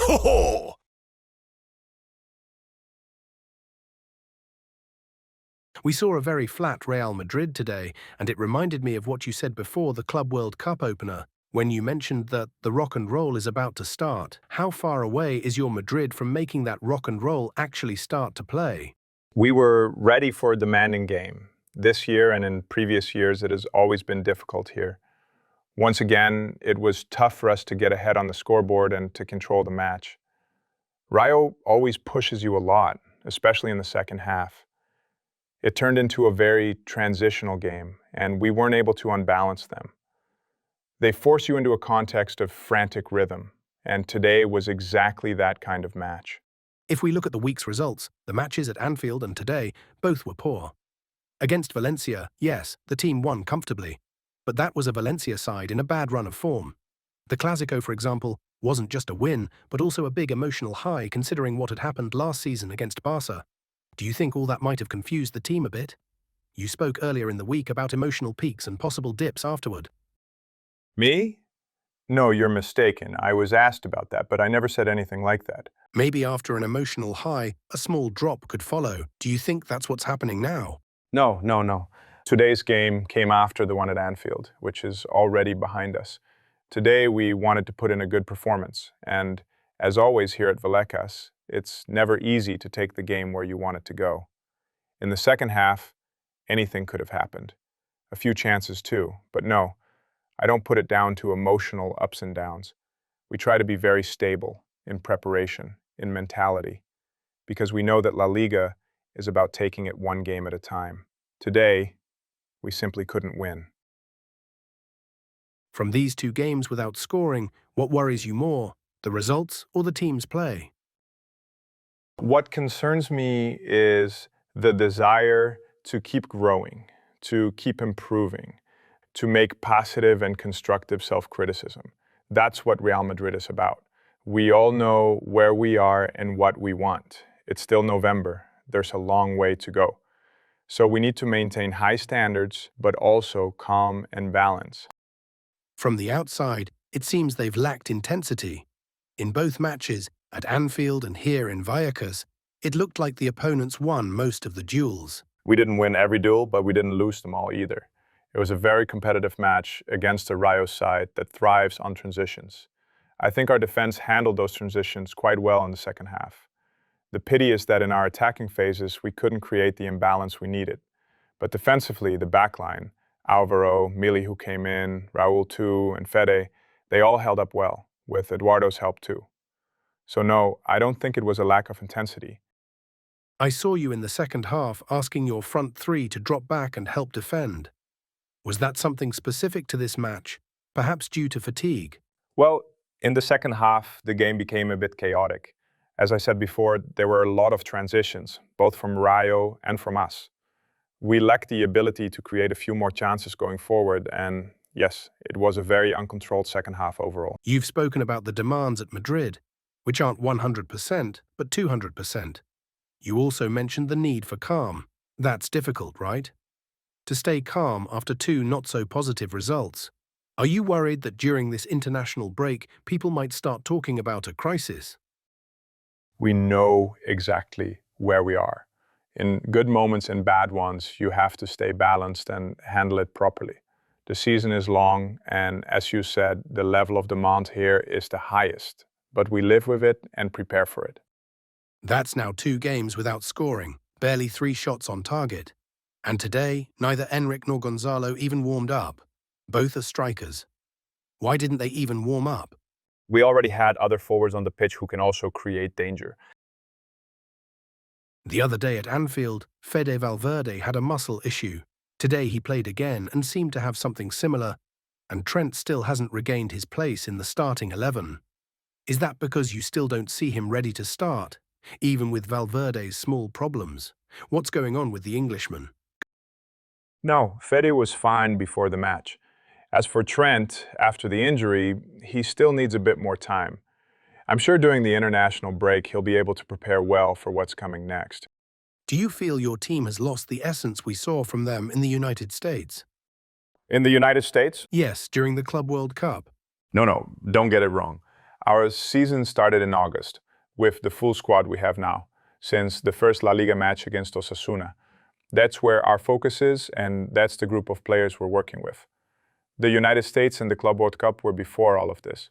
Ho ho! We saw a very flat Real Madrid today, and it reminded me of what you said before the Club World Cup opener, when you mentioned that the rock and roll is about to start. How far away is your Madrid from making that rock and roll actually start to play? We were ready for a demanding game. This year and in previous years, it has always been difficult here. Once again, it was tough for us to get ahead on the scoreboard and to control the match. Rayo always pushes you a lot, especially in the second half. It turned into a very transitional game, and we weren't able to unbalance them. They force you into a context of frantic rhythm, and today was exactly that kind of match. If we look at the week's results, the matches at Anfield and today, both were poor. Against Valencia, yes, the team won comfortably, but that was a Valencia side in a bad run of form. The Clásico, for example, wasn't just a win, but also a big emotional high considering what had happened last season against Barca. Do you think all that might have confused the team a bit? You spoke earlier in the week about emotional peaks and possible dips afterward. Me? No, you're mistaken. I was asked about that, but I never said anything like that. Maybe after an emotional high, a small drop could follow. Do you think that's what's happening now? No. Today's game came after the one at Anfield, which is already behind us. Today we wanted to put in a good performance, and as always here at Vallecas, it's never easy to take the game where you want it to go. In the second half, anything could have happened. A few chances too, but no, I don't put it down to emotional ups and downs. We try to be very stable in preparation, in mentality, because we know that LaLiga is about taking it one game at a time. Today, we simply couldn't win. From these two games without scoring, what worries you more, the results or the team's play? What concerns me is the desire to keep growing, to keep improving, to make positive and constructive self-criticism. That's what Real Madrid is about. We all know where we are and what we want. It's still November. There's a long way to go. So we need to maintain high standards, but also calm and balance. From the outside, it seems they've lacked intensity. In both matches, at Anfield and here in Vallecas, it looked like the opponents won most of the duels. We didn't win every duel, but we didn't lose them all either. It was a very competitive match against a Rayo side that thrives on transitions. I think our defense handled those transitions quite well in the second half. The pity is that in our attacking phases, we couldn't create the imbalance we needed. But defensively, the backline, Alvaro, Mili who came in, Raul too, and Fede, they all held up well, with Eduardo's help too. So no, I don't think it was a lack of intensity. I saw you in the second half asking your front three to drop back and help defend. Was that something specific to this match, perhaps due to fatigue? Well, in the second half, the game became a bit chaotic. As I said before, there were a lot of transitions, both from Rayo and from us. We lacked the ability to create a few more chances going forward, and yes, it was a very uncontrolled second half overall. You've spoken about the demands at Madrid, which aren't 100%, but 200%. You also mentioned the need for calm. That's difficult, right? To stay calm after two not-so-positive results. Are you worried that during this international break, people might start talking about a crisis? We know exactly where we are. In good moments and bad ones, you have to stay balanced and handle it properly. The season is long, and as you said, the level of demand here is the highest. But we live with it and prepare for it. That's now 2 games without scoring, barely 3 shots on target. And today, neither Enric nor Gonzalo even warmed up. Both are strikers. Why didn't they even warm up? We already had other forwards on the pitch who can also create danger. The other day at Anfield, Fede Valverde had a muscle issue. Today he played again and seemed to have something similar, and Trent still hasn't regained his place in the starting 11. Is that because you still don't see him ready to start, even with Valverde's small problems? What's going on with the Englishman? No, Fede was fine before the match. As for Trent, after the injury, he still needs a bit more time. I'm sure during the international break he'll be able to prepare well for what's coming next. Do you feel your team has lost the essence we saw from them in the United States? In the United States? Yes, during the Club World Cup. No, don't get it wrong. Our season started in August with the full squad we have now, since the first LaLiga match against Osasuna. That's where our focus is, and that's the group of players we're working with. The United States and the Club World Cup were before all of this.